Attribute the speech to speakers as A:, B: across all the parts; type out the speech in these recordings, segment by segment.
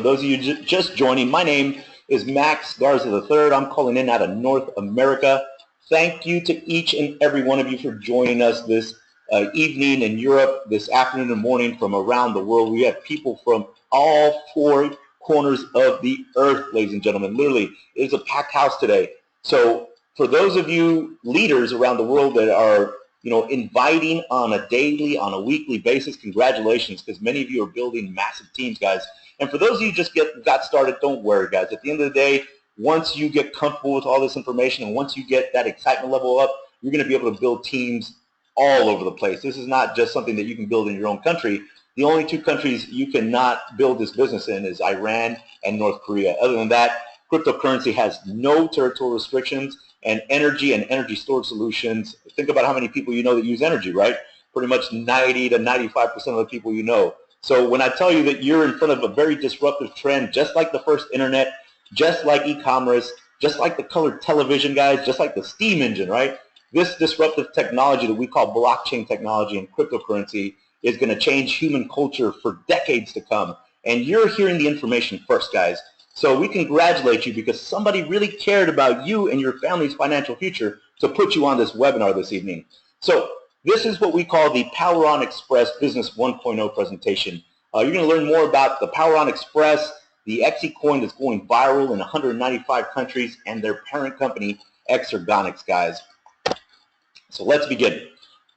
A: For those of you just joining, my name is Max Garza III. I'm calling in out of North America. Thank you to each and every one of you for joining us this evening in Europe, this afternoon and morning from around the world. We have people from all four corners of the earth, ladies and gentlemen. Literally, it's a packed house today. So for those of you leaders around the world that are inviting on a daily, on a weekly basis, congratulations, because many of you are building massive teams, guys. And for those of you who just got started, don't worry, guys. At the end of the day, once you get comfortable with all this information and once you get that excitement level up, you're going to be able to build teams all over the place. This is not just something that you can build in your own country. The only two countries you cannot build this business in is Iran and North Korea. Other than that, cryptocurrency has no territorial restrictions, and energy storage solutions. Think about how many people you know that use energy, right? Pretty much 90 to 95% of the people you know. So when I tell you that you're in front of a very disruptive trend, just like the first internet, just like e-commerce, just like the colored television, guys, just like the steam engine, right? This disruptive technology that we call blockchain technology and cryptocurrency is going to change human culture for decades to come. And you're hearing the information first, guys. So we congratulate you because somebody really cared about you and your family's financial future to put you on this webinar this evening. So this is what we call the Power On Xpress Business 1.0 presentation. You're going to learn more about the Power On Xpress, the XECoin that's going viral in 195 countries, and their parent company, Exergonix, guys. So let's begin.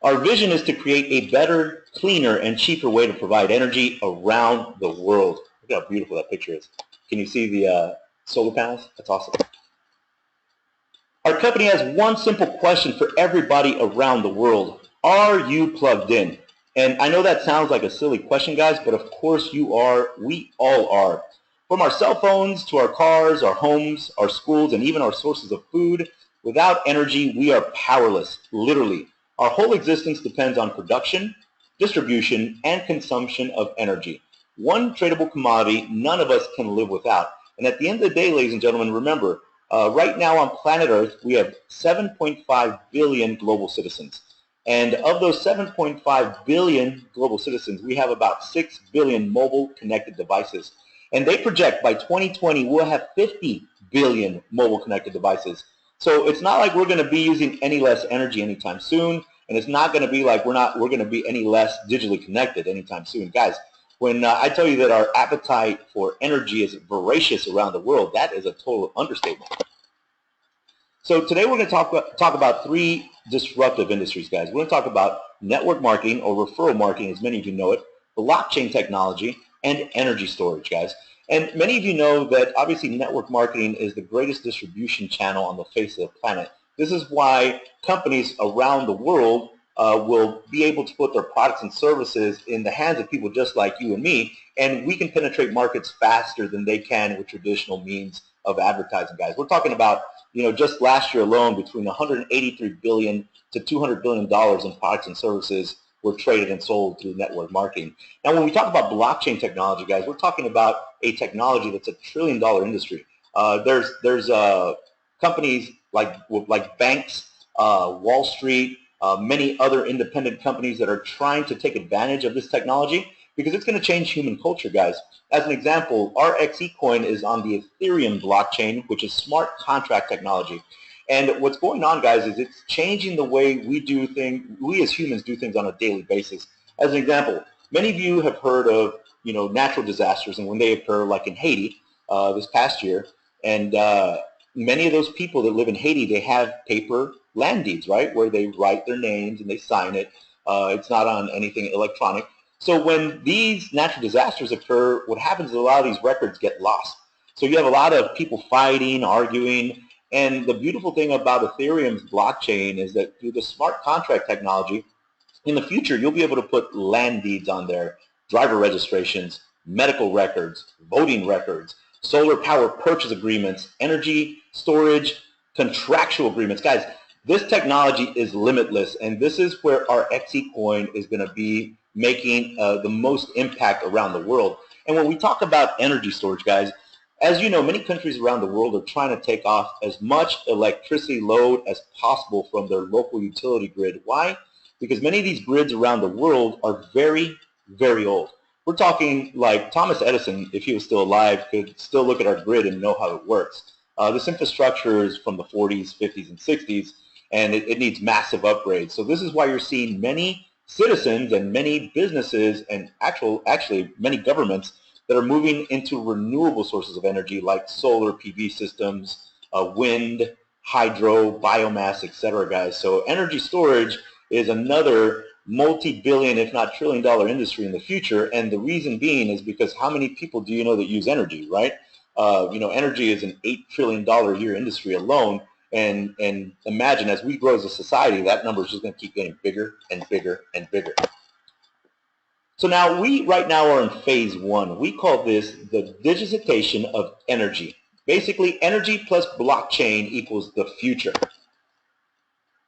A: Our vision is to create a better, cleaner, and cheaper way to provide energy around the world. Look how beautiful that picture is. Can you see the solar panels? That's awesome. Our company has one simple question for everybody around the world. Are you plugged in? And I know that sounds like a silly question, guys, but of course you are. We all are. From our cell phones to our cars, our homes, our schools, and even our sources of food, without energy, we are powerless, literally. Our whole existence depends on production, distribution, and consumption of energy. One tradable commodity none of us can live without. And at the end of the day, ladies and gentlemen, remember, right now on planet Earth, we have 7.5 billion global citizens. And of those 7.5 billion global citizens, we have about 6 billion mobile connected devices. And they project by 2020, we'll have 50 billion mobile connected devices. So it's not like we're going to be using any less energy anytime soon. And it's not going to be like we're going to be any less digitally connected anytime soon. Guys, when I tell you that our appetite for energy is voracious around the world, that is a total understatement. So today we're going to talk about three disruptive industries, guys. We're going to talk about network marketing, or referral marketing as many of you know it, blockchain technology, and energy storage, guys. And many of you know that obviously network marketing is the greatest distribution channel on the face of the planet. This is why companies around the world will be able to put their products and services in the hands of people just like you and me, and we can penetrate markets faster than they can with traditional means of advertising, guys. We're talking about, just last year alone, between $183 billion to $200 billion in products and services were traded and sold through network marketing. Now, when we talk about blockchain technology, guys, we're talking about a technology that's $1 trillion industry. There's companies like banks, Wall Street, many other independent companies that are trying to take advantage of this technology because it's going to change human culture, guys. As an example, our XECoin is on the Ethereum blockchain, which is smart contract technology. And what's going on, guys, is it's changing the way we do things, we as humans do things on a daily basis. As an example, many of you have heard of, natural disasters and when they occur, like in Haiti this past year. And many of those people that live in Haiti, they have paper land deeds, right, where they write their names and they sign it. It's not on anything electronic. So when these natural disasters occur, what happens is a lot of these records get lost. So you have a lot of people fighting, arguing, and the beautiful thing about Ethereum's blockchain is that through the smart contract technology, in the future, you'll be able to put land deeds on there, driver registrations, medical records, voting records, solar power purchase agreements, energy storage, contractual agreements. Guys, this technology is limitless, and this is where our XECoin is going to be making the most impact around the world. And when we talk about energy storage, guys, as you know, many countries around the world are trying to take off as much electricity load as possible from their local utility grid. Why? Because many of these grids around the world are very, very old. We're talking like Thomas Edison, if he was still alive, could still look at our grid and know how it works. This infrastructure is from the 40s, 50s, and 60s, and it needs massive upgrades. So this is why you're seeing many citizens and many businesses and actually many governments that are moving into renewable sources of energy like solar PV systems, wind, hydro, biomass, etc., guys. So energy storage is another multi-billion, if not trillion-dollar industry in the future, and the reason being is because how many people do you know that use energy, right? Energy is an $8 trillion a year industry alone, and imagine as we grow as a society, that number is just going to keep getting bigger and bigger and bigger. So now we right now are in phase one. We call this the digitization of energy. Basically, energy plus blockchain equals the future.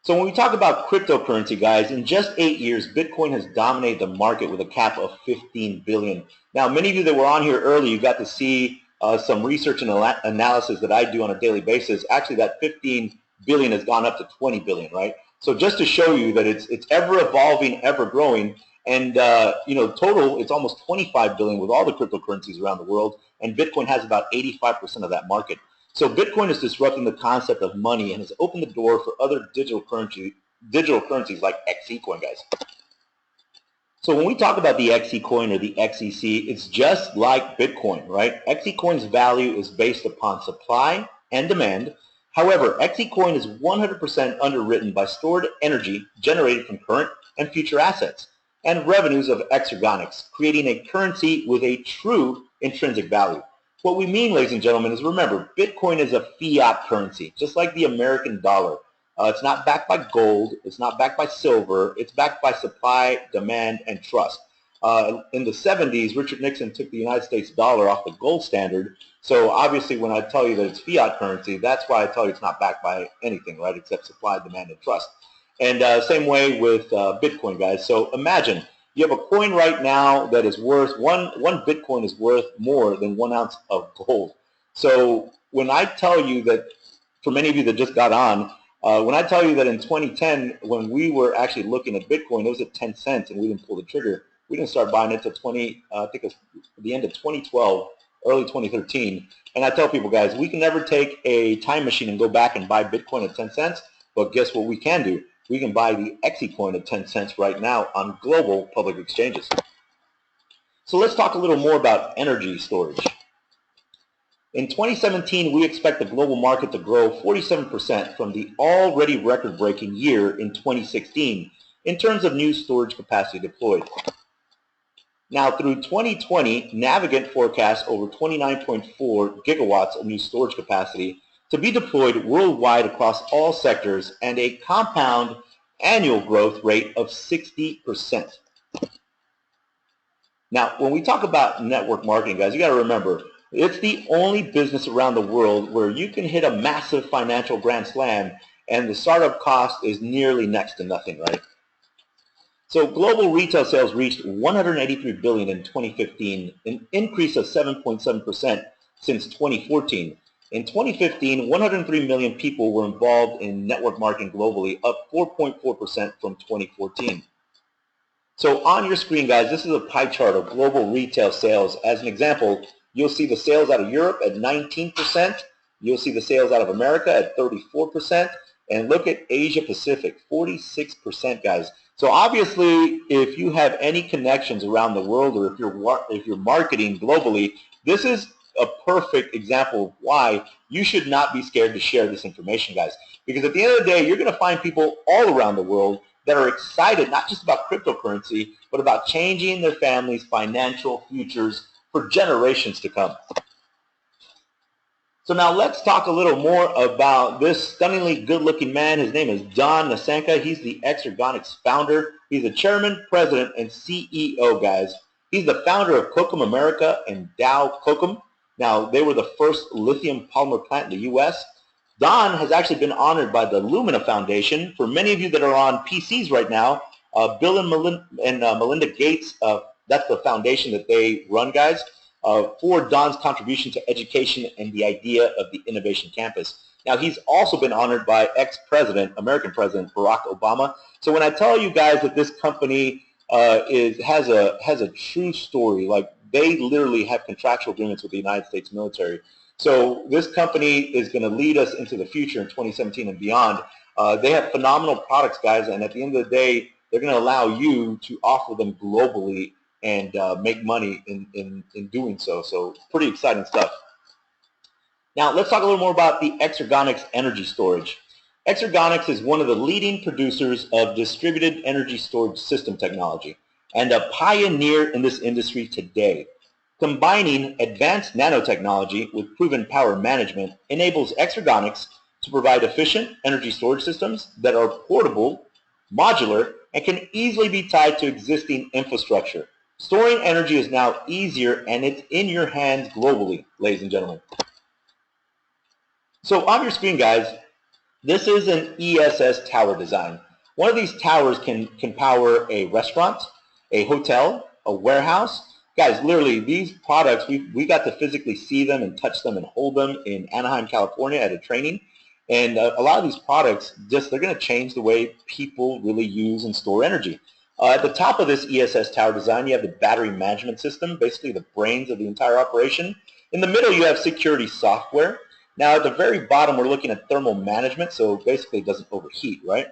A: So when we talk about cryptocurrency, guys, in just 8 years, Bitcoin has dominated the market with a cap of 15 billion. Now, many of you that were on here early, you got to see some research and analysis that I do on a daily basis. Actually, that 15 billion has gone up to 20 billion, right? So just to show you that it's ever evolving, ever growing, and total, it's almost 25 billion with all the cryptocurrencies around the world, and Bitcoin has about 85% of that market. So Bitcoin is disrupting the concept of money and has opened the door for other digital currencies like XECoin, guys. So when we talk about the XECoin or the XEC, it's just like Bitcoin, right? XECoin's value is based upon supply and demand. However, XECoin is 100% underwritten by stored energy generated from current and future assets and revenues of Exergonix, creating a currency with a true intrinsic value. What we mean, ladies and gentlemen, is remember, Bitcoin is a fiat currency, just like the American dollar. It's not backed by gold. It's not backed by silver. It's backed by supply, demand, and trust. In the 70s, Richard Nixon took the United States dollar off the gold standard. So obviously, when I tell you that it's fiat currency, that's why I tell you it's not backed by anything, right, except supply, demand, and trust. And same way with Bitcoin, guys. So imagine you have a coin right now that is worth, one Bitcoin is worth more than 1 ounce of gold. So when I tell you that, for many of you that just got on, when I tell you that in 2010, when we were actually looking at Bitcoin, it was at 10 cents and we didn't pull the trigger. We didn't start buying it till I think it was the end of 2012, early 2013. And I tell people, guys, we can never take a time machine and go back and buy Bitcoin at 10 cents, but guess what we can do? We can buy the XECoin at 10 cents right now on global public exchanges. So let's talk a little more about energy storage. In 2017, we expect the global market to grow 47% from the already record-breaking year in 2016 in terms of new storage capacity deployed. Now, through 2020, Navigant forecasts over 29.4 gigawatts of new storage capacity to be deployed worldwide across all sectors and a compound annual growth rate of 60%. Now, when we talk about network marketing, guys, you got to remember, it's the only business around the world where you can hit a massive financial grand slam and the startup cost is nearly next to nothing, right? So global retail sales reached 183 billion in 2015, an increase of 7.7% since 2014. In 2015, 103 million people were involved in network marketing globally, up 4.4% from 2014. So on your screen, guys, this is a pie chart of global retail sales. As an example, you'll see the sales out of Europe at 19%. You'll see the sales out of America at 34%. And look at Asia Pacific, 46%, guys. So obviously, if you have any connections around the world or if you're marketing globally, this is a perfect example of why you should not be scared to share this information, guys. Because at the end of the day, you're going to find people all around the world that are excited not just about cryptocurrency, but about changing their families' financial futures for generations to come. So now let's talk a little more about this stunningly good-looking man. His name is Don Nasenka. He's the Exergonix founder. He's the chairman, president, and CEO, guys. He's the founder of Kokum America and Dow Kokum. Now, they were the first lithium polymer plant in the U.S. Don has actually been honored by the Lumina Foundation. For many of you that are on PCs right now, Bill and Melinda Gates, that's the foundation that they run, guys, for Don's contribution to education and the idea of the Innovation Campus. Now, he's also been honored by ex-president, American President Barack Obama. So when I tell you guys that this company has a true story. Like, they literally have contractual agreements with the United States military. So this company is going to lead us into the future in 2017 and beyond. They have phenomenal products, guys, and at the end of the day, they're going to allow you to offer them globally and make money in doing so. So pretty exciting stuff. Now, let's talk a little more about the Exergonix energy storage. Exergonix is one of the leading producers of distributed energy storage system technology and a pioneer in this industry today. Combining advanced nanotechnology with proven power management enables Exergonix to provide efficient energy storage systems that are portable, modular, and can easily be tied to existing infrastructure. Storing energy is now easier, and it's in your hands globally, ladies and gentlemen. So on your screen, guys, this is an ESS tower design. One of these towers can power a restaurant, a hotel, a warehouse. Guys, literally, these products, we got to physically see them and touch them and hold them in Anaheim, California at a training. And a lot of these products, they're going to change the way people really use and store energy. At the top of this ESS tower design, you have the battery management system, basically the brains of the entire operation. In the middle, you have security software. Now, at the very bottom, we're looking at thermal management, so basically it doesn't overheat, right?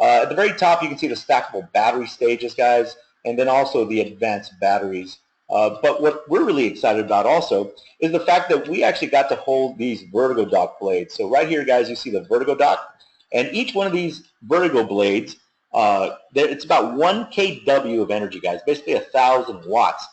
A: At the very top, you can see the stackable battery stages, guys, and then also the advanced batteries. But what we're really excited about also is the fact that we actually got to hold these vertigo dock blades. So right here, guys, you see the vertigo dock, and each one of these vertigo blades, it's about 1 kW of energy, guys, basically 1,000 watts.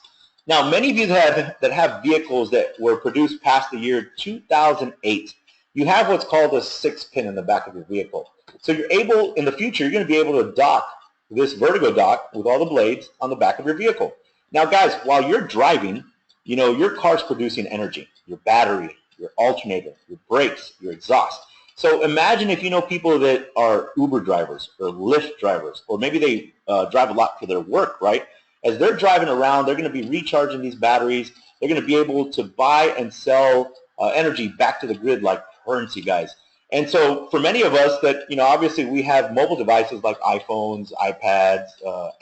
A: Now, many of you that have vehicles that were produced past the year 2008, you have what's called a 6-pin in the back of your vehicle. So you're able, in the future, you're going to be able to dock this vertigo dock with all the blades on the back of your vehicle. Now, guys, while you're driving, you know, your car's producing energy, your battery, your alternator, your brakes, your exhaust. So imagine if you know people that are Uber drivers or Lyft drivers, or maybe they drive a lot for their work, right? As they're driving around, they're going to be recharging these batteries. They're going to be able to buy and sell energy back to the grid like currency, guys. And so for many of us that, you know, obviously we have mobile devices like iPhones, iPads,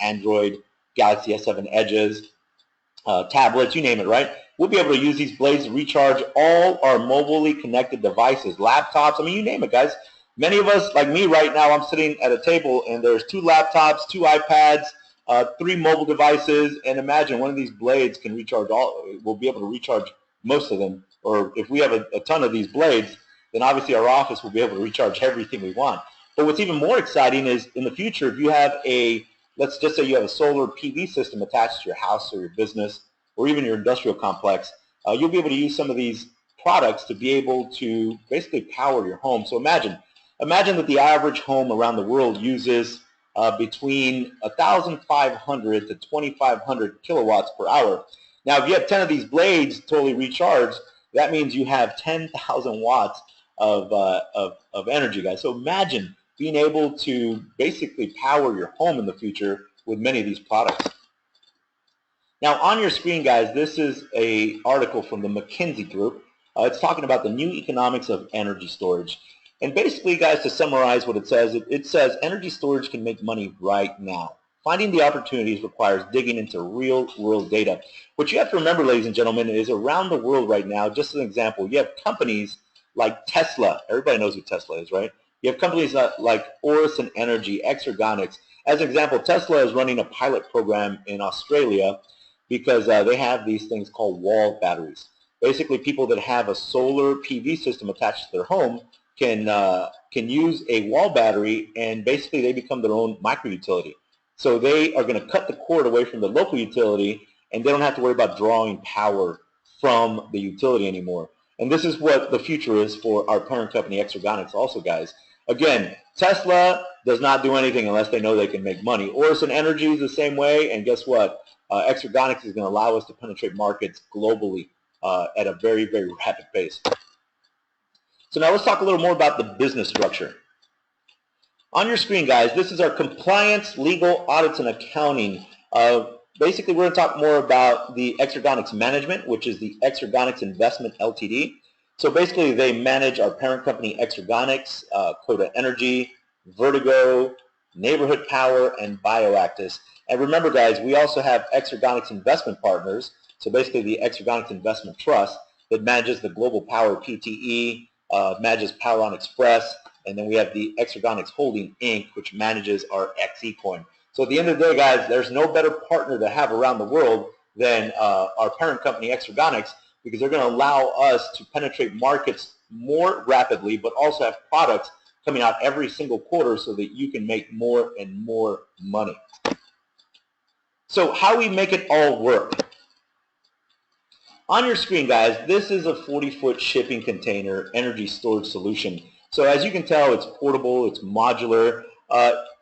A: Android, Galaxy S7 Edges, tablets, you name it, right? We'll be able to use these blades to recharge all our mobilely connected devices, laptops, I mean, you name it, guys. Many of us, like me right now, I'm sitting at a table and there's 2 laptops, 2 iPads, 3 mobile devices, and imagine one of these blades can recharge we'll be able to recharge most of them, or if we have a ton of these blades, then obviously our office will be able to recharge everything we want. But what's even more exciting is in the future, if you have let's just say you have a solar PV system attached to your house or your business or even your industrial complex, you'll be able to use some of these products to be able to basically power your home. So imagine that the average home around the world uses between 1,500 to 2,500 kilowatts per hour. Now, if you have 10 of these blades totally recharged, that means you have 10,000 watts of energy, guys. So imagine being able to basically power your home in the future with many of these products. Now, on your screen, guys, this is an article from the McKinsey Group. It's talking about the new economics of energy storage. And basically, guys, to summarize what it says energy storage can make money right now. Finding the opportunities requires digging into real-world data. What you have to remember, ladies and gentlemen, is around the world right now, just as an example, you have companies like Tesla. Everybody knows who Tesla is, right? You have companies like Orison Energy, Exergonix. As an example, Tesla is running a pilot program in Australia because they have these things called wall batteries. Basically, people that have a solar PV system attached to their home can use a wall battery, and basically they become their own micro-utility. So they are going to cut the cord away from the local utility, and they don't have to worry about drawing power from the utility anymore. And this is what the future is for our parent company, Exergonix, also, guys. Again, Tesla does not do anything unless they know they can make money. Orison Energy is the same way, and guess what? Exergonix is going to allow us to penetrate markets globally at a very, very rapid pace. So now let's talk a little more about the business structure. On your screen, guys, this is our compliance, legal, audits, and accounting. Basically, we're going to talk more about the Exergonix management, which is the Exergonix Investment Ltd. So basically, they manage our parent company, Exergonix, Coda Energy, Vertigo, Neighborhood Power, and Bioactis. And remember, guys, we also have Exergonix Investment Partners, so basically the Exergonix Investment Trust that manages the Global Power PTE, manages Power On Xpress, and then we have the Exergonix Holding Inc., which manages our XECoin. So at the end of the day, guys, there's no better partner to have around the world than our parent company, Exergonix, because they're going to allow us to penetrate markets more rapidly, but also have products coming out every single quarter so that you can make more and more money. So how we make it all work? On your screen, guys, this is a 40-foot shipping container energy storage solution. So as you can tell, it's portable, it's modular.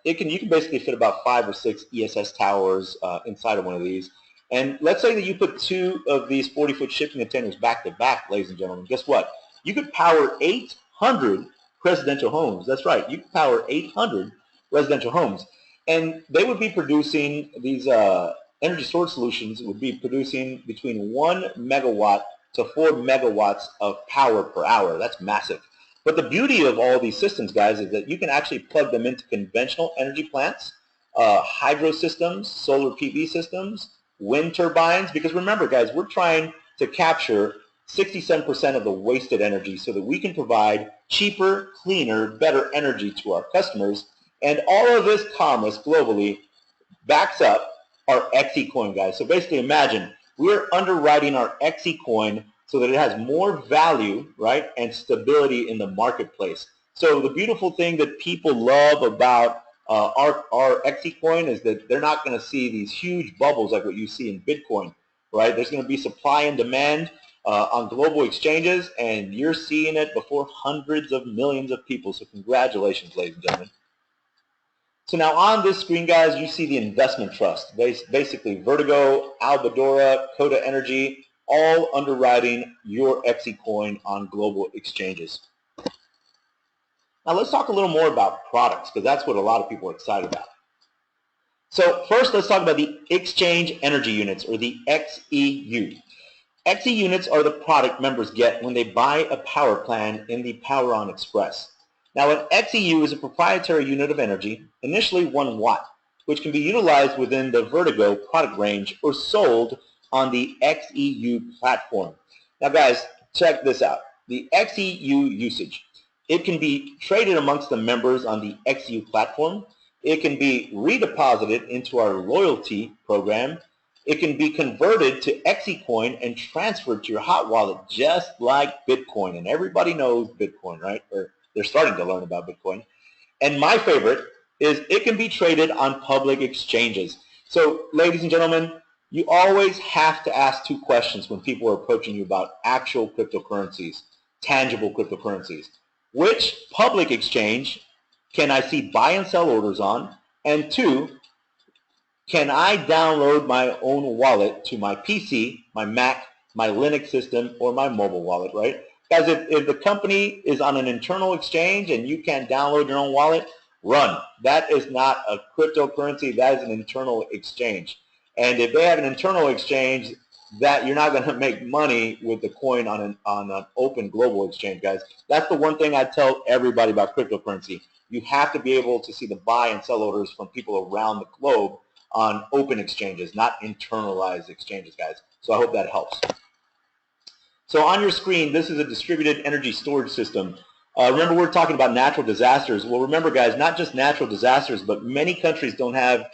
A: You can basically fit about 5 or 6 ESS towers inside of one of these. And let's say that you put 2 of these 40-foot shipping containers back to back, ladies and gentlemen. Guess what? You could power 800 residential homes. That's right. You could power 800 residential homes. And they would be producing, these energy storage solutions would be producing between 1 megawatt to 4 megawatts of power per hour. That's massive. But the beauty of all these systems, guys, is that you can actually plug them into conventional energy plants, hydro systems, solar PV systems, wind turbines, because remember, guys, we're trying to capture 67% of the wasted energy so that we can provide cheaper, cleaner, better energy to our customers. And all of this commerce globally backs up our XECoin, guys. So basically imagine we're underwriting our XECoin so that it has more value, right, and stability in the marketplace. So the beautiful thing that people love about our XECoin is that they're not going to see these huge bubbles like what you see in Bitcoin, right? There's going to be supply and demand on global exchanges, and you're seeing it before hundreds of millions of people. So congratulations, ladies and gentlemen. So now on this screen, guys, you see the investment trust. Basically, Vertigo, Albadora, Coda Energy, all underwriting your XECoin on global exchanges. Now let's talk a little more about products, because that's what a lot of people are excited about. So first, let's talk about the exchange energy units, or the XEU. XE units are the product members get when they buy a power plan in the Power On Xpress. Now, an XEU is a proprietary unit of energy, initially 1 watt, which can be utilized within the Vertigo product range or sold on the XEU platform. Now, guys, check this out. The XEU usage. It can be traded amongst the members on the XEU platform. It can be redeposited into our loyalty program. It can be converted to XECoin and transferred to your hot wallet just like Bitcoin. And everybody knows Bitcoin, right? Or they're starting to learn about Bitcoin. And my favorite is it can be traded on public exchanges. So, ladies and gentlemen, you always have to ask 2 questions when people are approaching you about actual cryptocurrencies, tangible cryptocurrencies. Which public exchange can I see buy and sell orders on? And 2, can I download my own wallet to my PC, my Mac, my Linux system, or my mobile wallet, right? Guys, if the company is on an internal exchange and you can't download your own wallet, run. That is not a cryptocurrency. That is an internal exchange. And if they have an internal exchange, that you're not going to make money with the coin on an open global exchange, guys. That's the one thing I tell everybody about cryptocurrency. You have to be able to see the buy and sell orders from people around the globe on open exchanges, not internalized exchanges, guys. So I hope that helps. So on your screen, this is a distributed energy storage system. Remember, we're talking about natural disasters. Well, remember, guys, not just natural disasters, but many countries don't have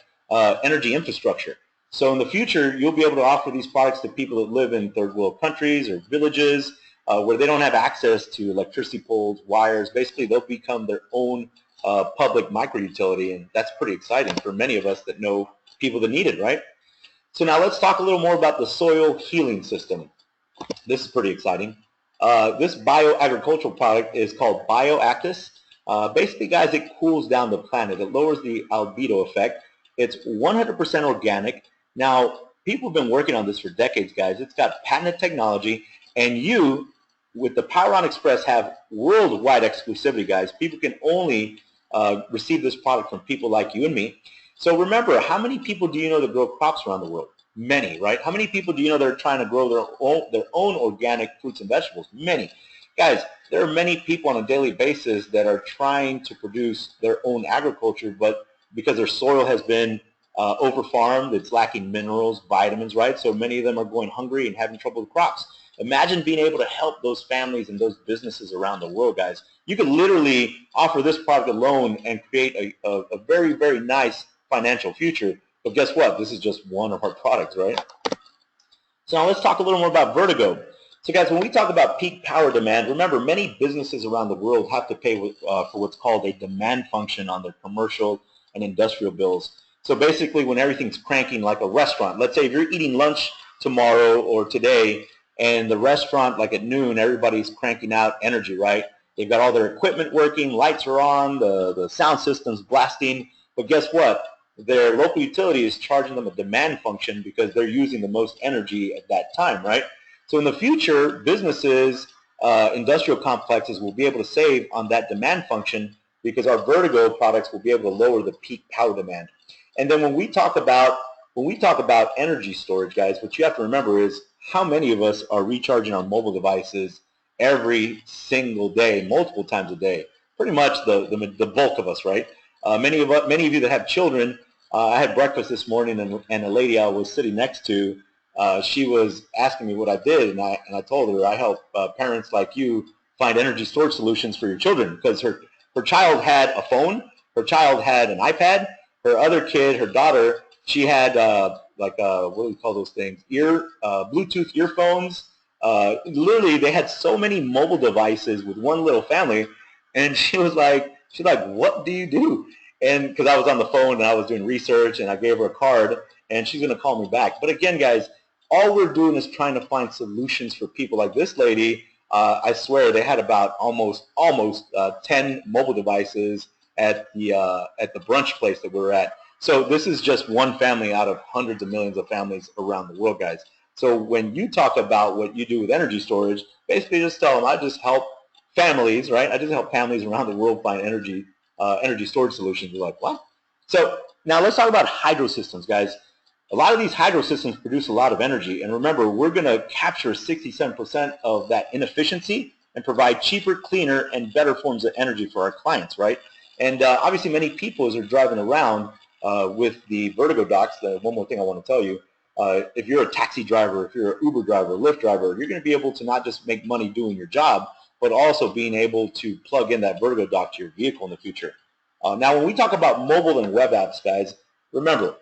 A: energy infrastructure. So in the future, you'll be able to offer these products to people that live in third world countries or villages where they don't have access to electricity poles, wires. Basically, they'll become their own public micro-utility, and that's pretty exciting for many of us that know people that need it, right? So now let's talk a little more about the soil healing system. This is pretty exciting. This bioagricultural product is called Bioactis. Basically, guys, it cools down the planet. It lowers the albedo effect. It's 100% organic. Now, people have been working on this for decades, guys. It's got patented technology, and you, with the Power On Xpress, have worldwide exclusivity, guys. People can only receive this product from people like you and me. So remember, how many people do you know that grow crops around the world? Many, right? How many people do you know that are trying to grow their own organic fruits and vegetables? Many. Guys, there are many people on a daily basis that are trying to produce their own agriculture, but because their soil has been over-farmed. It's lacking minerals, vitamins, right? So many of them are going hungry and having trouble with crops. Imagine being able to help those families and those businesses around the world, guys. You could literally offer this product alone and create a very, very nice financial future. But guess what? This is just one of our products, right? So now let's talk a little more about Vertigo. So guys, when we talk about peak power demand, remember many businesses around the world have to pay for what's called a demand function on their commercial and industrial bills. So basically when everything's cranking like a restaurant, let's say if you're eating lunch tomorrow or today and the restaurant like at noon, everybody's cranking out energy, right? They've got all their equipment working, lights are on, the sound system's blasting, but guess what? Their local utility is charging them a demand function because they're using the most energy at that time, right? So in the future, businesses, industrial complexes will be able to save on that demand function because our Vertigo products will be able to lower the peak power demand. And then when we talk about energy storage, guys, what you have to remember is how many of us are recharging our mobile devices every single day, multiple times a day? Pretty much the bulk of us, right? Many of you that have children, I had breakfast this morning, and a lady I was sitting next to, she was asking me what I did, and I told her I help parents like you find energy storage solutions for your children, because her child had a phone, her child had an iPad, her other kid, her daughter, she had what do we call those things? Bluetooth earphones. Literally, they had so many mobile devices with one little family, and she's like, what do you do? And because I was on the phone and I was doing research, and I gave her a card, and she's going to call me back. But again, guys, all we're doing is trying to find solutions for people like this lady. I swear they had about almost 10 mobile devices at the brunch place that we were at. So this is just one family out of hundreds of millions of families around the world, guys. So when you talk about what you do with energy storage, basically just tell them I just help families, right? I just help families around the world find energy storage solutions. You're like, what? So now let's talk about hydro systems, guys. A lot of these hydro systems produce a lot of energy, and remember, we're going to capture 67% of that inefficiency and provide cheaper, cleaner, and better forms of energy for our clients, right? And obviously, many people, as they're driving around with the Vertigo docks, one more thing I want to tell you, if you're a taxi driver, if you're an Uber driver, Lyft driver, you're going to be able to not just make money doing your job, but also being able to plug in that Vertigo dock to your vehicle in the future. Now, when we talk about mobile and web apps, guys, remember,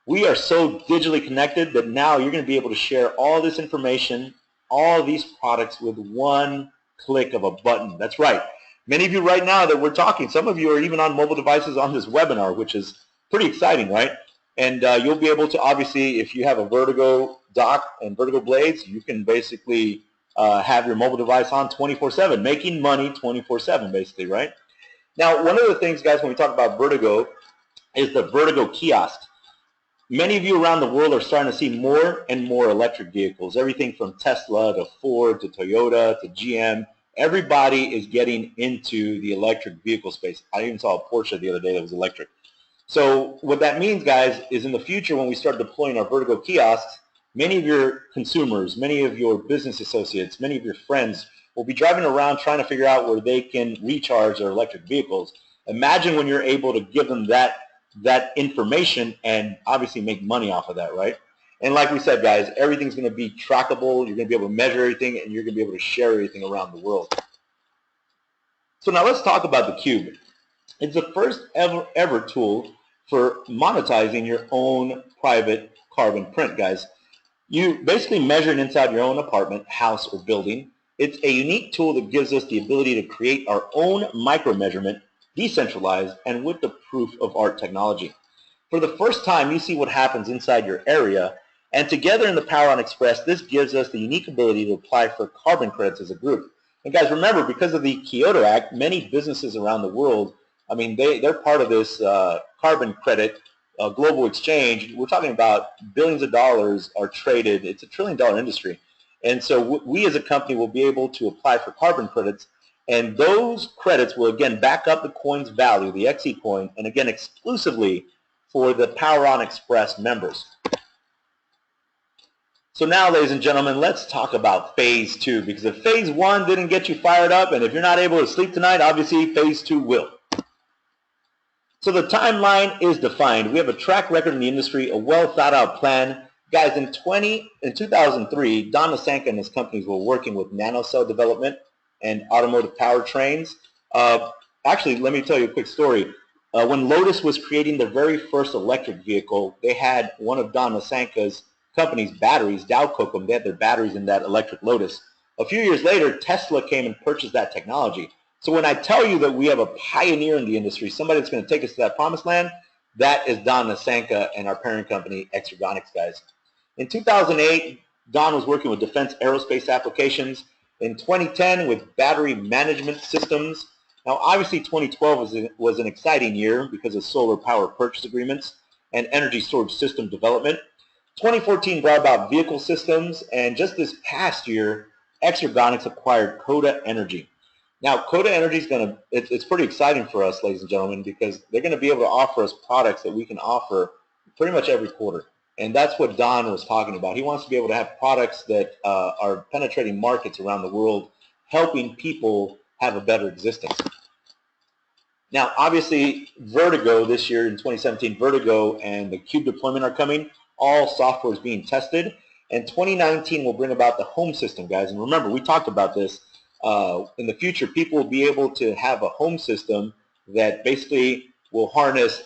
A: we are so digitally connected that now you're going to be able to share all this information, all these products with one click of a button. That's right. Many of you right now that we're talking, some of you are even on mobile devices on this webinar, which is pretty exciting, right? And you'll be able to, obviously, if you have a Vertigo dock and Vertigo blades, you can basically have your mobile device on 24/7, making money 24/7, basically, right? Now, one of the things, guys, when we talk about Vertigo is the Vertigo kiosk. Many of you around the world are starting to see more and more electric vehicles, everything from Tesla to Ford to Toyota to GM. Everybody is getting into the electric vehicle space. I even saw a Porsche the other day that was electric. So what that means, guys, is in the future when we start deploying our Vertigo kiosks, many of your consumers, many of your business associates, many of your friends will be driving around trying to figure out where they can recharge their electric vehicles. Imagine when you're able to give them that information and obviously make money off of that, right? And like we said, guys, everything's going to be trackable. You're going to be able to measure everything, and you're going to be able to share everything around the world. So now let's talk about the Cube. It's the first ever tool for monetizing your own private carbon print, guys. You basically measure it inside your own apartment, house, or building. It's a unique tool that gives us the ability to create our own micro measurement, decentralized, and with the proof of art technology. For the first time, you see what happens inside your area, and together in the Power On Xpress, this gives us the unique ability to apply for carbon credits as a group. And guys, remember, because of the Kyoto Act, many businesses around the world, I mean, they're part of this carbon credit global exchange. We're talking about billions of dollars are traded. It's $1 trillion industry. And so we as a company will be able to apply for carbon credits, and those credits will again back up the coin's value, the XECoin, and again exclusively for the Power On Xpress members. So now, ladies and gentlemen, let's talk about phase 2, because if phase 1 didn't get you fired up, and if you're not able to sleep tonight, obviously phase 2 will. So the timeline is defined. We have a track record in the industry, a well thought out plan. Guys, in 2003, Don Nasanka and his companies were working with nanocell development and automotive powertrains. Actually, let me tell you a quick story. When Lotus was creating their very first electric vehicle, they had one of Don Nasanka's company's batteries, Dow Kokum, they had their batteries in that electric Lotus. A few years later, Tesla came and purchased that technology. So when I tell you that we have a pioneer in the industry, somebody that's going to take us to that promised land, that is Don Nasanka and our parent company, Exergonix, guys. In 2008, Don was working with defense aerospace applications. In 2010, with battery management systems. Now, obviously, 2012 was an exciting year because of solar power purchase agreements and energy storage system development. 2014 brought about vehicle systems, and just this past year, Exergonix acquired Coda Energy. Now, Coda Energy is going to, it's pretty exciting for us, ladies and gentlemen, because they're going to be able to offer us products that we can offer pretty much every quarter. And that's what Don was talking about. He wants to be able to have products that are penetrating markets around the world, helping people have a better existence. Now, obviously, Vertigo this year in 2017, Vertigo and the Cube deployment are coming. All software is being tested. And 2019 will bring about the home system, guys. And remember, we talked about this. In the future, people will be able to have a home system that basically will harness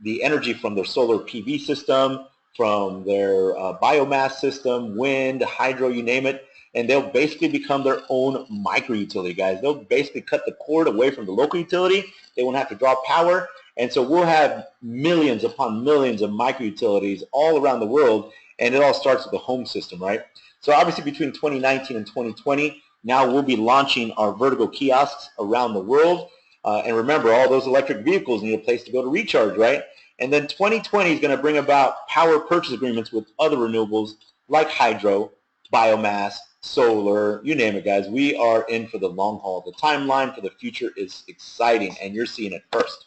A: the energy from their solar PV system, from their biomass system, wind, hydro, you name it, and they'll basically become their own micro utility, guys. They'll basically cut the cord away from the local utility. They won't have to draw power, and so we'll have millions upon millions of micro utilities all around the world, and it all starts with the home system, right? So obviously between 2019 and 2020, now we'll be launching our Vertigo kiosks around the world. And remember, all those electric vehicles need a place to go to recharge, right? And then 2020 is going to bring about power purchase agreements with other renewables like hydro, biomass, solar, you name it, guys. We are in for the long haul. The timeline for the future is exciting, and you're seeing it first.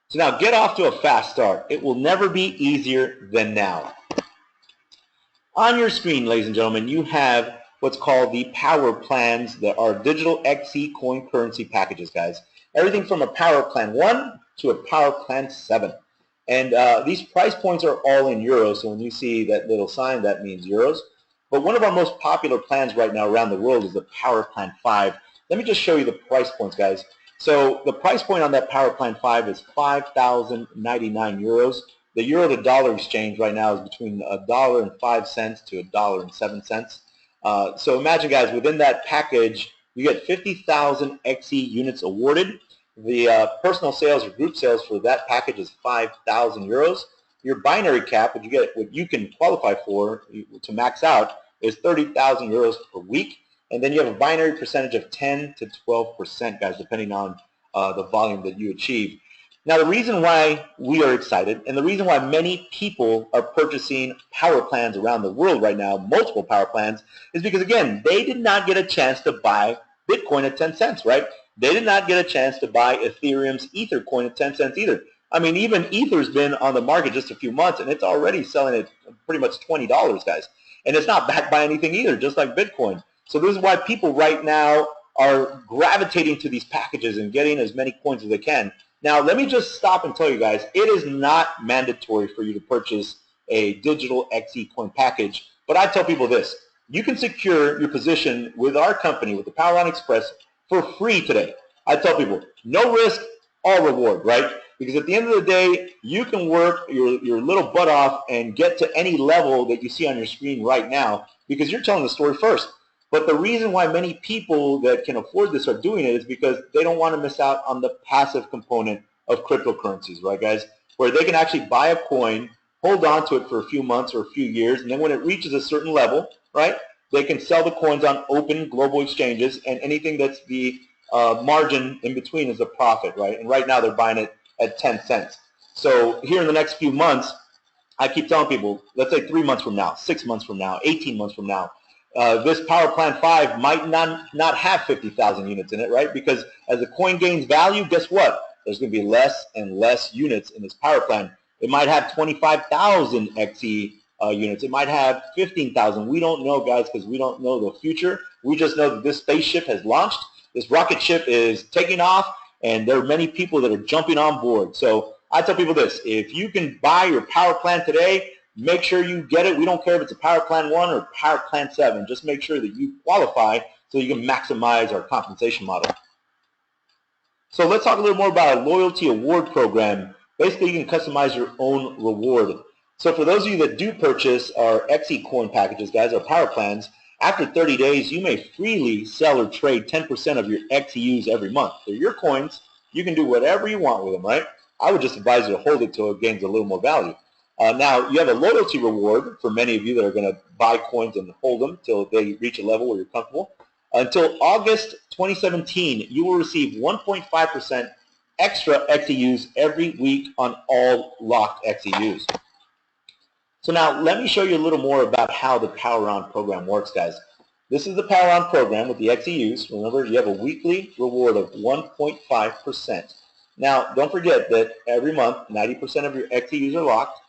A: So now get off to a fast start. It will never be easier than now. On your screen, ladies and gentlemen, you have what's called the power plans that are digital XECoin currency packages, guys. Everything from a power plan 1 to a power plan 7. And these price points are all in euros, so when you see that little sign, that means euros. But one of our most popular plans right now around the world is the power plan 5. Let me just show you the price points, guys. So the price point on that power plan 5 is 5,099 euros. The euro to dollar exchange right now is between $1.05 to $1.07. So imagine, guys, within that package, you get 50,000 XE units awarded. The personal sales or group sales for that package is 5,000 euros. Your binary cap, what you can qualify for to max out, is 30,000 euros per week. And then you have a binary percentage of 10 to 12%, guys, depending on the volume that you achieve. Now, the reason why we are excited and the reason why many people are purchasing power plans around the world right now, multiple power plans, is because, again, they did not get a chance to buy Bitcoin at 10 cents, right? They did not get a chance to buy Ethereum's Ether coin at 10 cents either. I mean, even Ether's been on the market just a few months, and it's already selling at pretty much $20, guys. And it's not backed by anything either, just like Bitcoin. So this is why people right now are gravitating to these packages and getting as many coins as they can. Now, let me just stop and tell you guys, it is not mandatory for you to purchase a digital XECoin package, but I tell people this. You can secure your position with our company, with the Power On Xpress, for free today. I tell people, no risk, all reward, right? Because at the end of the day, you can work your little butt off and get to any level that you see on your screen right now because you're telling the story first. But the reason why many people that can afford this are doing it is because they don't want to miss out on the passive component of cryptocurrencies, right, guys? Where they can actually buy a coin, hold on to it for a few months or a few years, and then when it reaches a certain level, right, they can sell the coins on open global exchanges, and anything that's the margin in between is a profit, right? And right now they're buying it at 10 cents. So here in the next few months, I keep telling people, let's say 3 months from now, 6 months from now, 18 months from now, this Power Plan 5 might not have 50,000 units in it, right? Because as the coin gains value, guess what? There's going to be less and less units in this power plan. It might have 25,000 XE units. It might have 15,000. We don't know, guys, because we don't know the future. We just know that this spaceship has launched. This rocket ship is taking off, and there are many people that are jumping on board. So I tell people this: if you can buy your power plan today, make sure you get it. We don't care if it's a power plan 1 or power plan 7. Just make sure that you qualify so you can maximize our compensation model. So let's talk a little more about a loyalty award program. Basically, you can customize your own reward. So for those of you that do purchase our XECoin packages, guys, our power plans, after 30 days, you may freely sell or trade 10% of your XEUs every month. They're your coins. You can do whatever you want with them, right? I would just advise you to hold it till it gains a little more value. Now, you have a loyalty reward for many of you that are going to buy coins and hold them till they reach a level where you're comfortable. Until August 2017, you will receive 1.5% extra XEUs every week on all locked XEUs. So now let me show you a little more about how the Power On program works, guys. This is the Power On program with the XEUs. Remember, you have a weekly reward of 1.5%. Now, don't forget that every month, 90% of your XEUs are locked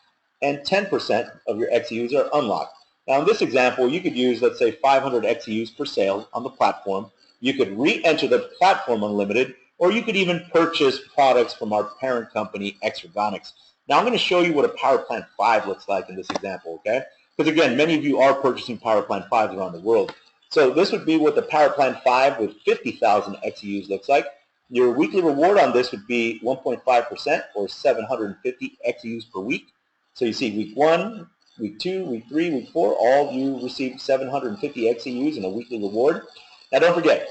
A: and 10% of your XEUs are unlocked. Now, in this example, you could use, let's say, 500 XEUs per sale on the platform. You could re-enter the platform unlimited, or you could even purchase products from our parent company, Exergonix. Now, I'm going to show you what a Power Plan 5 looks like in this example, okay? Because, again, many of you are purchasing Power Plan 5s around the world. So this would be what the Power Plan 5 with 50,000 XEUs looks like. Your weekly reward on this would be 1.5% or 750 XEUs per week. So you see week 1, week 2, week 3, week 4, all of you receive 750 XEUs in a weekly reward. Now don't forget,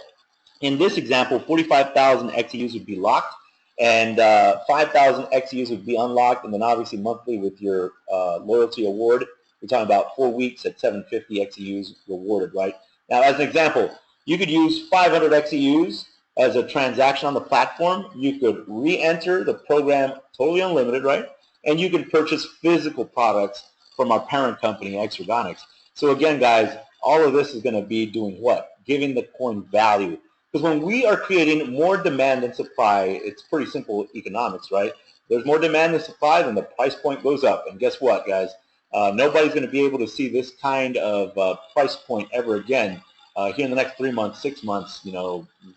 A: in this example, 45,000 XEUs would be locked, and 5,000 XEUs would be unlocked, and then obviously monthly with your loyalty award, we're talking about 4 weeks at 750 XEUs rewarded, right? Now as an example, you could use 500 XEUs as a transaction on the platform. You could re-enter the program totally unlimited, right? And you can purchase physical products from our parent company, Exergonix. So again, guys, all of this is going to be doing what? Giving the coin value. Because when we are creating more demand than supply, it's pretty simple economics, right? There's more demand than supply, then the price point goes up. And guess what, guys? Nobody's going to be able to see this kind of price point ever again here in the next 3 months, 6 months,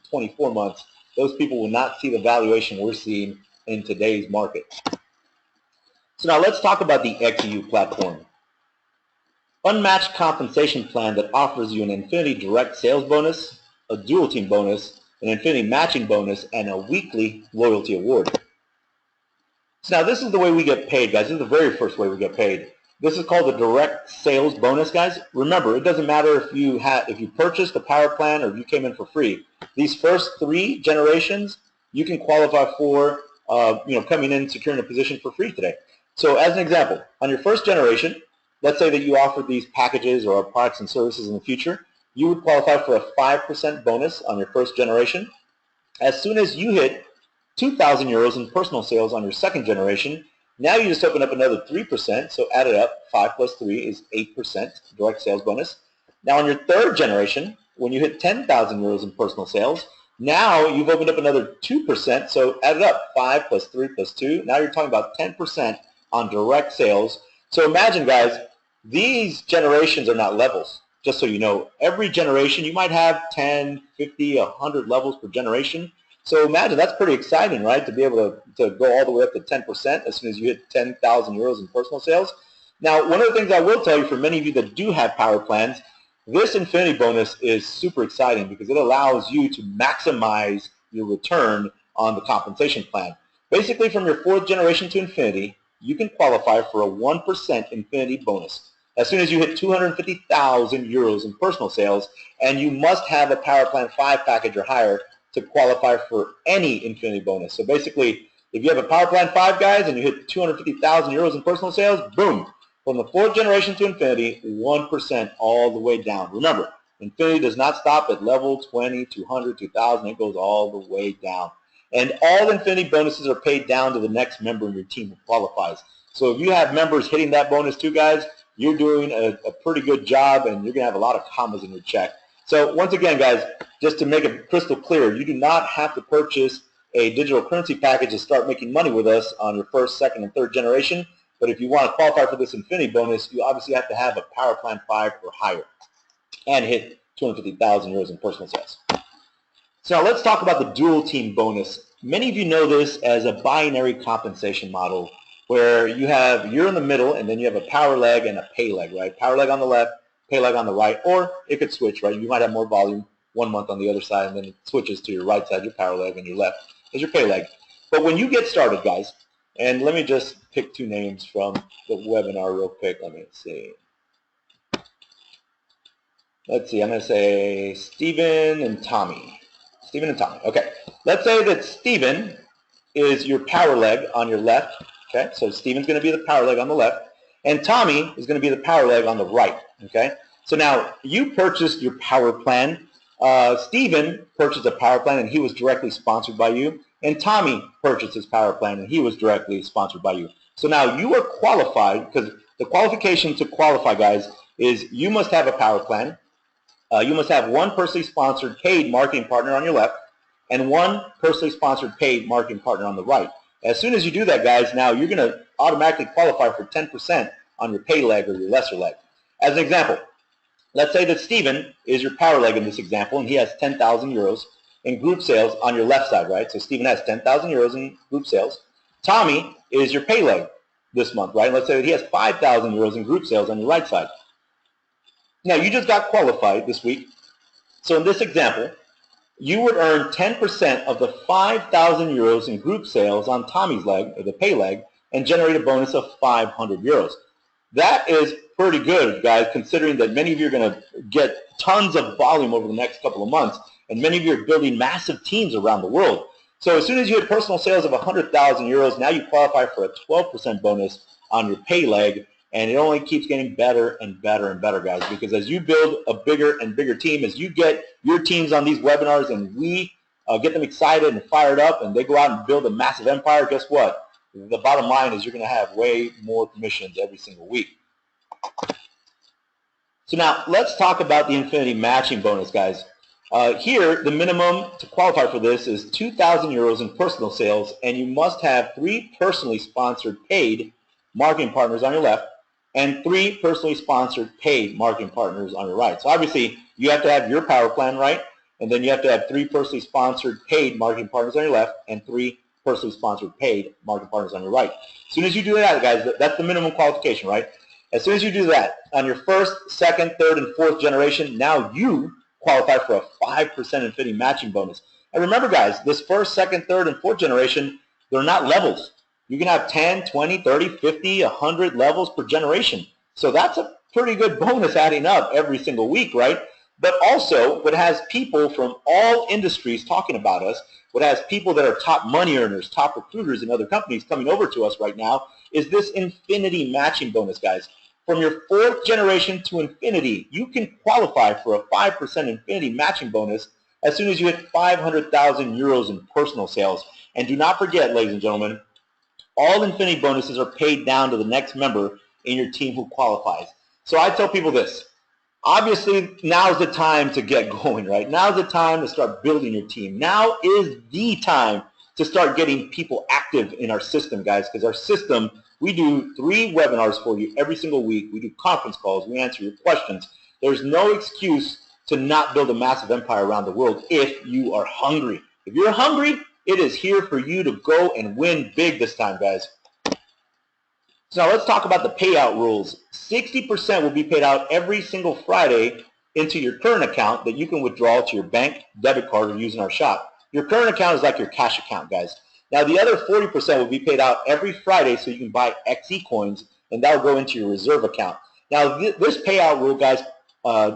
A: 24 months. Those people will not see the valuation we're seeing in today's market. So now let's talk about the XEU platform. Unmatched compensation plan that offers you an Infinity direct sales bonus, a dual team bonus, an Infinity matching bonus, and a weekly loyalty award. So now this is the way we get paid, guys. This is the very first way we get paid. This is called the direct sales bonus, guys. Remember, it doesn't matter if you purchased the power plan or if you came in for free. These first 3 generations, you can qualify for coming in, securing a position for free today. So as an example, on your first generation, let's say that you offered these packages or products and services in the future, you would qualify for a 5% bonus on your first generation. As soon as you hit 2,000 euros in personal sales on your second generation, now you just open up another 3%, so add it up, 5 plus 3 is 8% direct sales bonus. Now on your third generation, when you hit 10,000 euros in personal sales, now you've opened up another 2%, so add it up, 5 plus 3 plus 2, now you're talking about 10% on direct sales. So imagine, guys, these generations are not levels, just so you know. Every generation, you might have 10, 50, 100 levels per generation. So imagine, that's pretty exciting, right, to be able to go all the way up to 10% as soon as you hit 10,000 euros in personal sales. Now, one of the things I will tell you for many of you that do have power plans, this Infinity bonus is super exciting because it allows you to maximize your return on the compensation plan. Basically, from your 4th generation to Infinity, you can qualify for a 1% Infinity bonus as soon as you hit 250,000 euros in personal sales, and you must have a Power Plan 5 package or higher to qualify for any Infinity bonus. So basically, if you have a Power Plan 5, guys, and you hit 250,000 euros in personal sales, boom, from the 4th generation to Infinity, 1% all the way down. Remember, Infinity does not stop at level 20, 200, 2,000. It goes all the way down. And all Infinity bonuses are paid down to the next member in your team who qualifies. So if you have members hitting that bonus too, guys, you're doing a pretty good job, and you're going to have a lot of commas in your check. So once again, guys, just to make it crystal clear, you do not have to purchase a digital currency package to start making money with us on your 1st, 2nd, and 3rd generation. But if you want to qualify for this Infinity bonus, you obviously have to have a Power Plan 5 or higher and hit 250,000 euros in personal sales. So now let's talk about the dual team bonus. Many of you know this as a binary compensation model where you're in the middle and then you have a power leg and a pay leg, right? Power leg on the left, pay leg on the right, or it could switch, right? You might have more volume one month on the other side and then it switches to your right side, your power leg, and your left is your pay leg. But when you get started, guys, and let me just pick two names from the webinar real quick. Let me see. Let's see, I'm going to say Stephen and Tommy. Stephen and Tommy. Okay. Let's say that Stephen is your power leg on your left. Okay. So Stephen's going to be the power leg on the left. And Tommy is going to be the power leg on the right. Okay. So now you purchased your power plan. Stephen purchased a power plan and he was directly sponsored by you. And Tommy purchased his power plan and he was directly sponsored by you. So now you are qualified, because the qualification to qualify, guys, is you must have a power plan. You must have one personally sponsored paid marketing partner on your left and one personally sponsored paid marketing partner on the right. As soon as you do that, guys, now you're going to automatically qualify for 10% on your pay leg or your lesser leg. As an example, let's say that Stephen is your power leg in this example and he has 10,000 euros in group sales on your left side, right? So Stephen has 10,000 euros in group sales. Tommy is your pay leg this month, right? Let's say that he has 5,000 euros in group sales on your right side. Now, you just got qualified this week. So in this example, you would earn 10% of the 5,000 euros in group sales on Tommy's leg, or the pay leg, and generate a bonus of 500 euros. That is pretty good, guys, considering that many of you are going to get tons of volume over the next couple of months, and many of you are building massive teams around the world. So as soon as you had personal sales of 100,000 euros, now you qualify for a 12% bonus on your pay leg, and it only keeps getting better and better and better, guys, because as you build a bigger and bigger team, as you get your teams on these webinars and we get them excited and fired up and they go out and build a massive empire, guess what? The bottom line is you're going to have way more commissions every single week. So now let's talk about the infinity matching bonus, guys. Here, the minimum to qualify for this is 2,000 euros in personal sales, and you must have 3 personally sponsored paid marketing partners on your left and 3 personally sponsored paid marketing partners on your right. So obviously, you have to have your power plan right, and then you have to have 3 personally sponsored paid marketing partners on your left and 3 personally sponsored paid marketing partners on your right. As soon as you do that, guys, that's the minimum qualification, right? As soon as you do that, on your first, second, third, and fourth generation, now you qualify for a 5% infinity matching bonus. And remember, guys, this first, second, third, and fourth generation, they're not levels. You can have 10, 20, 30, 50, 100 levels per generation. So that's a pretty good bonus adding up every single week, right? But also, what has people from all industries talking about us, what has people that are top money earners, top recruiters in other companies coming over to us right now, is this infinity matching bonus, guys. From your 4th generation to infinity, you can qualify for a 5% infinity matching bonus as soon as you hit 500,000 euros in personal sales. And do not forget, ladies and gentlemen, all infinity bonuses are paid down to the next member in your team who qualifies. So I tell people this. Obviously, now's the time to get going, right? Now's the time to start building your team. Now is the time to start getting people active in our system, guys, because our system, we do 3 webinars for you every single week. We do conference calls. We answer your questions. There's no excuse to not build a massive empire around the world if you are hungry. If you're hungry, it is here for you to go and win big this time, guys. So now let's talk about the payout rules. 60% will be paid out every single Friday into your current account that you can withdraw to your bank, debit card, or use in our shop. Your current account is like your cash account, guys. Now the other 40% will be paid out every Friday so you can buy XECoins, and that will go into your reserve account. Now this payout rule, guys,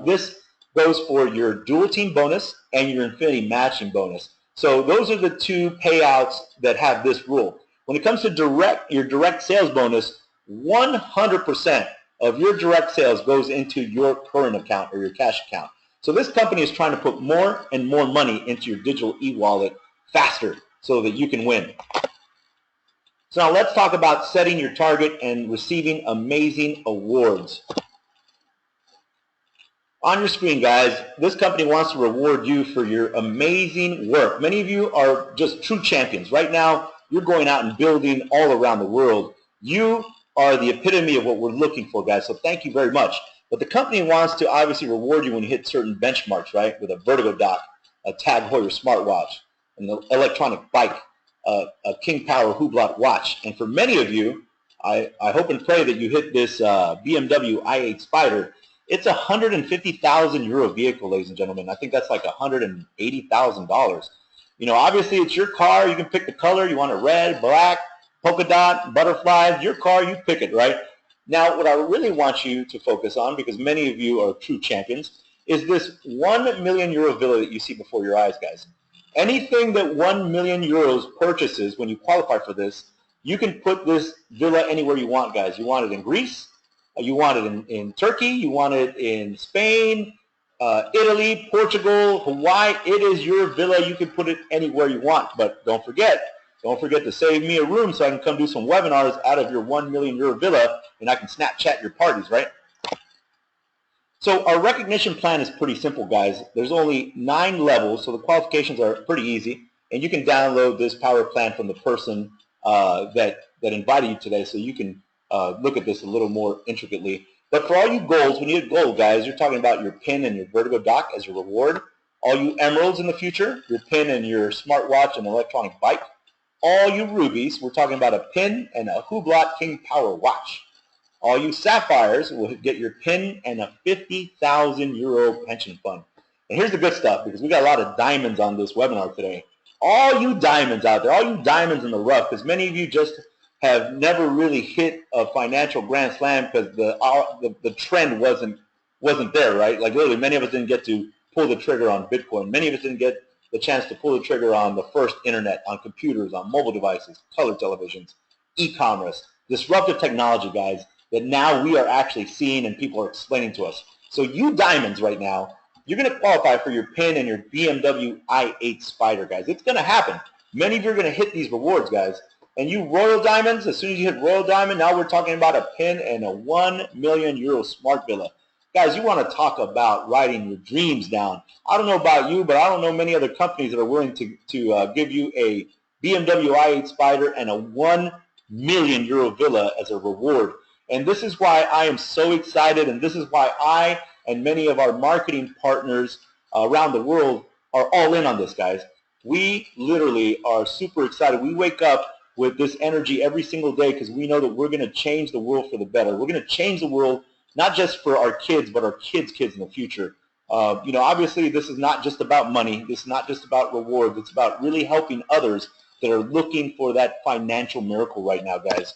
A: this goes for your dual team bonus and your infinity matching bonus. So those are the 2 payouts that have this rule. When it comes to your direct sales bonus, 100% of your direct sales goes into your current account or your cash account. So this company is trying to put more and more money into your digital e-wallet faster so that you can win. So now let's talk about setting your target and receiving amazing awards. On your screen, guys, this company wants to reward you for your amazing work. Many of you are just true champions. Right now, you're going out and building all around the world. You are the epitome of what we're looking for, guys, so thank you very much. But the company wants to obviously reward you when you hit certain benchmarks, right, with a Vertigo dock, a Tag Heuer smartwatch, an electronic bike, a King Power Hublot watch. And for many of you, I hope and pray that you hit this BMW i8 Spider. It's a 150,000 euro vehicle, ladies and gentlemen. I think that's like $180,000. You know, obviously it's your car. You can pick the color. You want it red, black, polka dot, butterflies. Your car, you pick it, right? Now, what I really want you to focus on, because many of you are true champions, is this 1 million euro villa that you see before your eyes, guys. Anything that 1 million euros purchases when you qualify for this, you can put this villa anywhere you want, guys. You want it in Greece, you want it in Turkey, you want it in Spain, Italy, Portugal, Hawaii. It is your villa. You can put it anywhere you want. But don't forget to save me a room so I can come do some webinars out of your 1 million euro villa, and I can Snapchat your parties, right? So our recognition plan is pretty simple, guys. There's only 9 levels, so the qualifications are pretty easy. And you can download this power plan from the person that invited you today, so you can look at this a little more intricately. But for all you golds, when you get gold, guys, you're talking about your pin and your Vertigo dock as your reward. All you emeralds in the future, your pin and your smartwatch and electronic bike. All you rubies, we're talking about a pin and a Hublot King Power watch. All you sapphires will get your pin and a 50,000 euro pension fund. And here's the good stuff, because we got a lot of diamonds on this webinar today. All you diamonds out there, all you diamonds in the rough, because many of you just have never really hit a financial grand slam because the trend wasn't there, right? Like literally, many of us didn't get to pull the trigger on Bitcoin. Many of us didn't get the chance to pull the trigger on the first internet, on computers, on mobile devices, color televisions, e-commerce, disruptive technology, guys, that now we are actually seeing and people are explaining to us. So you diamonds right now, you're going to qualify for your pin and your BMW i8 Spider, guys. It's going to happen. Many of you are going to hit these rewards, guys. And you royal diamonds, as soon as you hit royal diamond, now we're talking about a pin and a 1 million euro smart villa. Guys, you want to talk about writing your dreams down. I don't know about you, but I don't know many other companies that are willing to give you a BMW i8 Spider and a 1 million euro villa as a reward. And this is why I am so excited, and this is why I and many of our marketing partners around the world are all in on this, guys. We literally are super excited. We wake up with this energy every single day because we know that we're going to change the world for the better. We're going to change the world not just for our kids, but our kids' kids in the future. You know, obviously, this is not just about money. This is not just about rewards. It's about really helping others that are looking for that financial miracle right now, guys.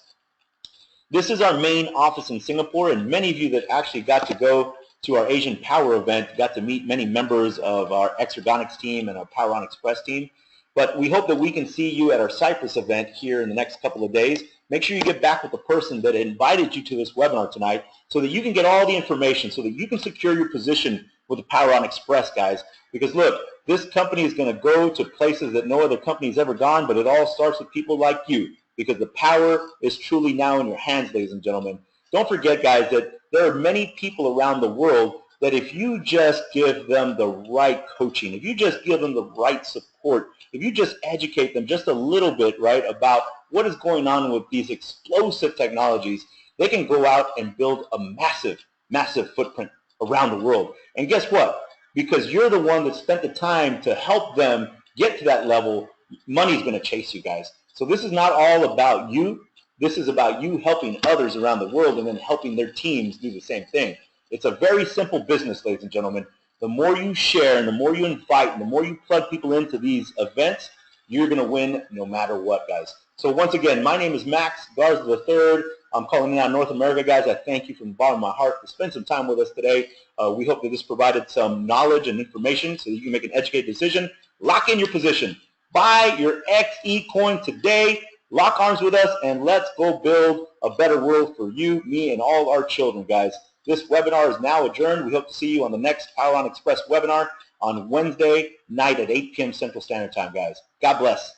A: This is our main office in Singapore, and many of you that actually got to go to our Asian Power event got to meet many members of our Exergonix team and our Power On Xpress team. But we hope that we can see you at our Cyprus event here in the next couple of days. Make sure you get back with the person that invited you to this webinar tonight so that you can get all the information, so that you can secure your position with the Power On Xpress, guys. Because look, this company is going to go to places that no other company has ever gone, but it all starts with people like you, because the power is truly now in your hands, ladies and gentlemen. Don't forget, guys, that there are many people around the world that if you just give them the right coaching, if you just give them the right support, if you just educate them just a little bit, right, about what is going on with these explosive technologies, they can go out and build a massive, massive footprint around the world. And guess what? Because you're the one that spent the time to help them get to that level, money's going to chase you, guys. So this is not all about you. This is about you helping others around the world and then helping their teams do the same thing. It's a very simple business, ladies and gentlemen. The more you share and the more you invite and the more you plug people into these events, you're going to win no matter what, guys. So once again, my name is Max Garza III. I'm calling in out North America, guys. I thank you from the bottom of my heart to spend some time with us today. We hope that this provided some knowledge and information so that you can make an educated decision. Lock in your position. Buy your XECoin today. Lock arms with us, and let's go build a better world for you, me, and all our children, guys. This webinar is now adjourned. We hope to see you on the next Power On Xpress webinar on Wednesday night at 8 p.m. Central Standard Time, guys. God bless.